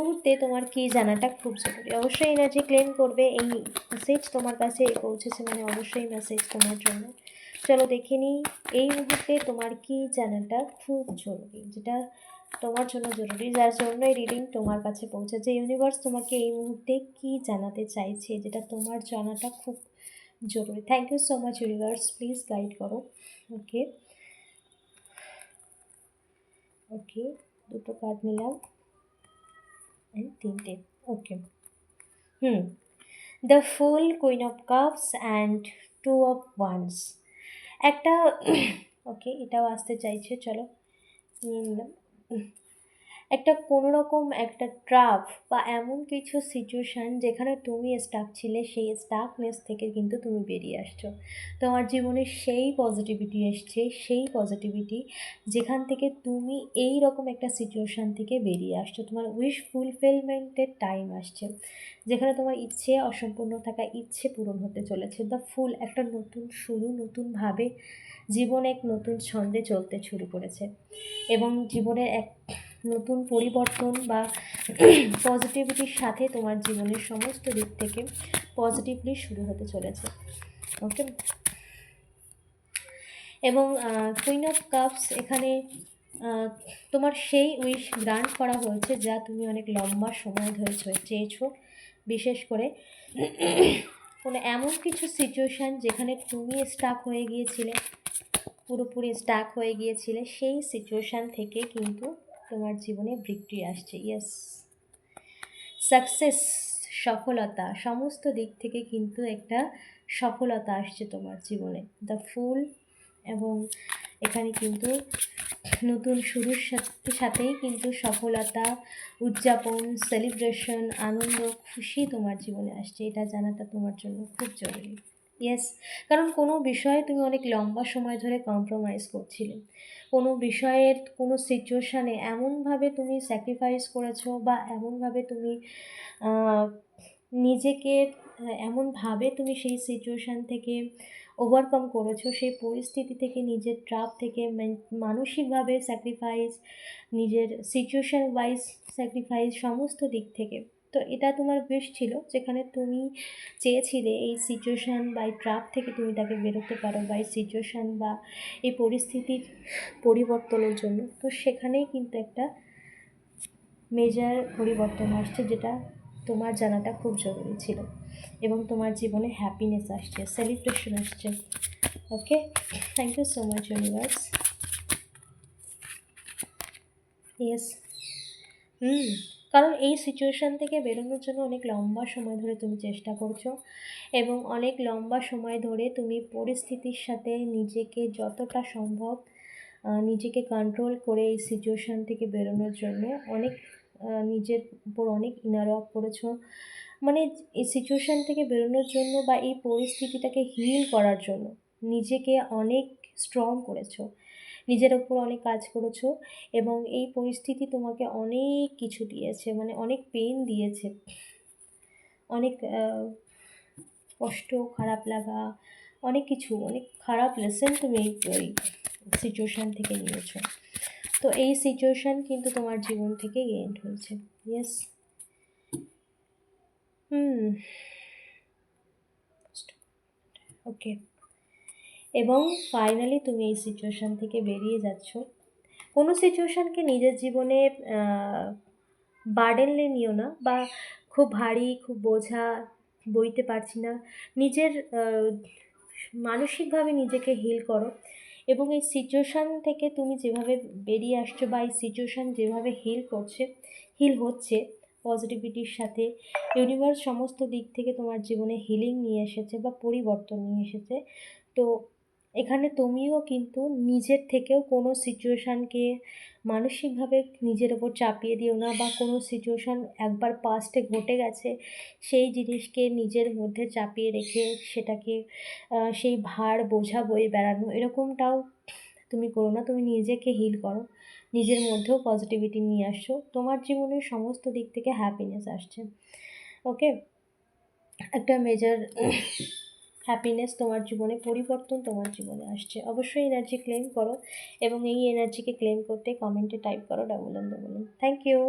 মুহূর্তে তোমার কী জানাটা খুব জরুরি। অবশ্যই এনার্জি ক্লেম করবে। এই মেসেজ তোমার কাছে পৌঁছেছে মানে অবশ্যই মেসেজ তোমার জন্য। চলো দেখে নিই এই মুহূর্তে তোমার কী জানাটা খুব জরুরি, যেটা তোমার জন্য জরুরি, যার জন্য এই রিডিং তোমার কাছে পৌঁছেছে। ইউনিভার্স তোমাকে এই মুহূর্তে কী জানাতে চাইছে, যেটা তোমার জানাটা খুব জরুরি। Thank you so much universe, please guide করো। ওকে ওকে, দুটো কার্ড নিলাম, তিনটে। Okay, the fool, queen of cups and 2 of wands. একটা ওকে, এটাও আসতে চাইছে, চলো নিয়ে নিলাম। একটা কোনো রকম একটা ট্রাপ বা এমন কিছু সিচুয়েশান যেখানে তুমি স্টাক ছিলে, সেই স্টাকনেস থেকে কিন্তু তুমি বেরিয়ে আসছো। তোমার জীবনে সেই পজিটিভিটি এসছে, সেই পজিটিভিটি যেখান থেকে তুমি এই রকম একটা সিচুয়েশান থেকে বেরিয়ে আসছো। তোমার উইশ ফুলফিলমেন্টের টাইম আসছে, যেখানে তোমার ইচ্ছে অসম্পূর্ণ থাকা ইচ্ছে পূরণ হতে চলেছে। দ্য ফুল, একটা নতুন শুরু, নতুনভাবে জীবন এক নতুন ছন্দে চলতে শুরু করেছে এবং জীবনের এক নতুন পরিবর্তন বা পজিটিভিটির সাথে তোমার জীবনের সমস্ত দিক থেকে পজিটিভলি শুরু হতে চলেছে। ওকে, এবং কুইন অফ কাপস এখানে তোমার সেই উইশ গ্রান্ট করা হয়েছে যা তুমি অনেক লম্বা সময় ধরে চেয়েছো। বিশেষ করে কোনো এমন কিছু সিচুয়েশান যেখানে তুমি স্টাক হয়ে গিয়েছিলে, পুরোপুরি স্টাক হয়ে গিয়েছিলে, সেই সিচুয়েশান থেকে কিন্তু তোমার জীবনে ভিক্টরি আসছে। ইয়েস, সাকসেস, সফলতা, সমস্ত দিক থেকে কিন্তু একটা সফলতা আসছে তোমার জীবনে। দ্য ফুল, এবং এখানে কিন্তু নতুন শুরুর সাথেই কিন্তু সফলতা, উদযাপন, সেলিব্রেশন, আনন্দ, খুশি তোমার জীবনে আসছে। এটা জানাটা তোমার জন্য খুব জরুরি। ইয়েস, কারণ কোনো বিষয়ে তুমি অনেক লম্বা সময় ধরে কম্প্রোমাইজ করছিলে, কোনো বিষয়ের কোনো সিচুয়েশানে এমনভাবে তুমি স্যাক্রিফাইস করেছো বা এমনভাবে তুমি নিজেকে এমনভাবে তুমি সেই সিচুয়েশান থেকে ওভারকাম করেছো, সেই পরিস্থিতি থেকে, নিজের ট্রাপ থেকে, মানসিকভাবে স্যাক্রিফাইস, নিজের সিচুয়েশান ওয়াইজ স্যাক্রিফাইস, সমস্ত দিক থেকে। তো এটা তোমার বেশ ছিল, যেখানে তুমি চেয়েছিলে এই সিচুয়েশান বা এই ট্রাপ থেকে তুমি তাকে বেরোতে পারো, বা এই সিচুয়েশান বা এই পরিস্থিতির পরিবর্তনের জন্য। তো সেখানেই কিন্তু একটা মেজর পরিবর্তন আসছে, যেটা তোমার জানাটা খুব জরুরি ছিল, এবং তোমার জীবনে হ্যাপিনেস আসছে, সেলিব্রেশন আসছে। Okay, thank you so much universe. Yes, কারণ এই সিচুয়েশান থেকে বেরোনোর জন্য অনেক লম্বা সময় ধরে তুমি চেষ্টা করছো, এবং অনেক লম্বা সময় ধরে তুমি পরিস্থিতির সাথে নিজেকে যতটা সম্ভব নিজেকে কন্ট্রোল করে এই সিচুয়েশান থেকে বেরোনোর জন্য অনেক নিজের উপর অনেক ইনার ওয়ার্ক করেছো। মানে এই সিচুয়েশান থেকে বেরোনোর জন্য বা এই পরিস্থিতিটাকে হিল করার জন্য নিজেকে অনেক স্ট্রং করেছো, নিজের ওপর অনেক কাজ করেছো, এবং এই পরিস্থিতি তোমাকে অনেক কিছু দিয়েছে, মানে অনেক পেন দিয়েছে, অনেক কষ্ট, খারাপ লাগা, অনেক কিছু, অনেক খারাপ লেসেন তুমি এই সিচুয়েশান থেকে নিয়েছো। তো এই সিচুয়েশান কিন্তু তোমার জীবন থেকে এন্ড হয়েছে। ইয়েস, ওকে, এবং ফাইনালি তুমি এই সিচুয়েশান থেকে বেরিয়ে যাচ্ছ। কোনো সিচুয়েশানকে নিজের জীবনে বার্ডেনলে নিও না, বা খুব ভারী, খুব বোঝা, বইতে পারছি না, নিজের মানসিকভাবে নিজেকে হিল করো, এবং এই সিচুয়েশান থেকে তুমি যেভাবে বেরিয়ে আসছো, বা এই সিচুয়েশান যেভাবে হিল হচ্ছে পজিটিভিটির সাথে, ইউনিভার্স সমস্ত দিক থেকে তোমার জীবনে হিলিং নিয়ে এসেছে বা পরিবর্তন নিয়ে এসেছে। তো এখানে তুমিও কিন্তু নিজের থেকেও কোনো সিচুয়েশানকে মানসিকভাবে নিজের ওপর চাপিয়ে দিও না, বা কোনো সিচুয়েশান একবার পাস্টে ঘটে গেছে সেই জিনিসকে নিজের মধ্যে চাপিয়ে রেখে সেটাকে সেই ভার বোঝা বয়ে বেড়ানো, এরকমটাও তুমি করো না। তুমি নিজেকে হিল করো, নিজের মধ্যেও পজিটিভিটি নিয়ে আসছো, তোমার জীবনের সমস্ত দিক থেকে হ্যাপিনেস আসছে। ওকে, একটা মেজর হ্যাপিনেস তোমার জীবনে, পরিবর্তন তোমার জীবনে আসছে। অবশ্যই এনার্জি ক্লেম করো, এবং এই এনার্জিকে ক্লেম করতে কমেন্টে টাইপ করো ডাবল। Thank you.